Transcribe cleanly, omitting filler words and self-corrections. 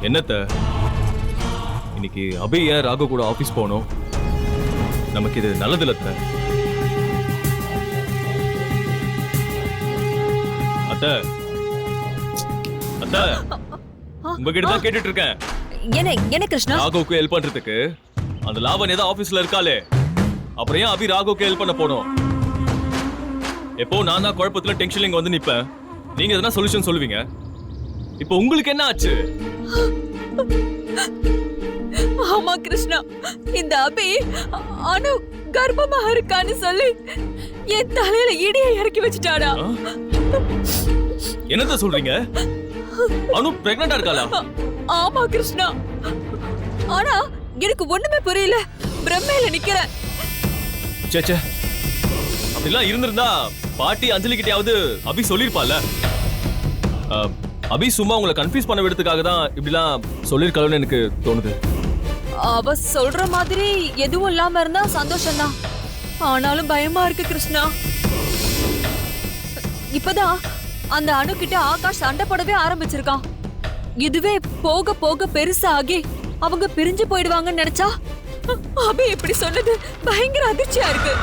என்னத்த இன்னைக்கு அபி ஏன் ராகு கூட ஆபீஸ் போகணும்? நமக்கு இது நல்லது இல்ல அத்த. அத்த உங்ககிட்ட தான் கேட்டுட்டு இருக்கேன். என்ன கிருஷ்ணா? ராகுவுக்கு ஹெல்ப் பண்றதுக்கு அந்த லாவண்யா தான் ஆபீஸ்ல இருக்காளே, அப்புறம் ஏன் அபி ராகுவுக்கு ஹெல்ப் பண்ண போனோம்? எப்போ நான் தான் குழப்பத்துல டென்ஷன்ல இங்க வந்து நிப்பேன், நீங்க எதனா சொல்யூஷன் சொல்லுவீங்க. இப்போ உங்களுக்கு என்ன ஆச்சு? ஆமா கிருஷ்ணா, இந்த அபி அனு கர்ப்பமா இருக்கான்னு சொல்லி என் தலையில இடியை இறக்கி வச்சுட்டாடா. என்னத சொல்றீங்க? அனு பிரெக்னன்ட்டா இருக்காளா? ஆமா கிருஷ்ணா, ஆனா எனக்கு ஒண்ணுமே புரியல, பிரம்மையில நிக்கிறேன். சேச்சே, அப்படிலாம் இருந்திருந்தா பாட்டி அஞ்சலி கிட்டயாவது அபி சொல்லிருப்பால. அபி சும்மா உங்களை கன்ஃபியூஸ் பண்ண விடுறதுக்காக தான் இப்படிலாம் சொல்லிருக்காளோன்னு எனக்கு தோணுது. அவ சொல்ற மாதிரி எதுவும் இல்லாம இருந்தா சந்தோஷம்தான், ஆனாலும் பயமா இருக்கு கிருஷ்ணா. இப்பதான் அந்த அணு கிட்ட ஆகாஷ் சண்டை போடவே ஆரம்பிச்சிருக்கான். இதுவே போக போக பெருசாகி அவங்க பிரிஞ்சு போயிடுவாங்கன்னு நினைச்சா அபி இப்படி சொன்னது பயங்கர அதிர்ச்சியா இருக்கு.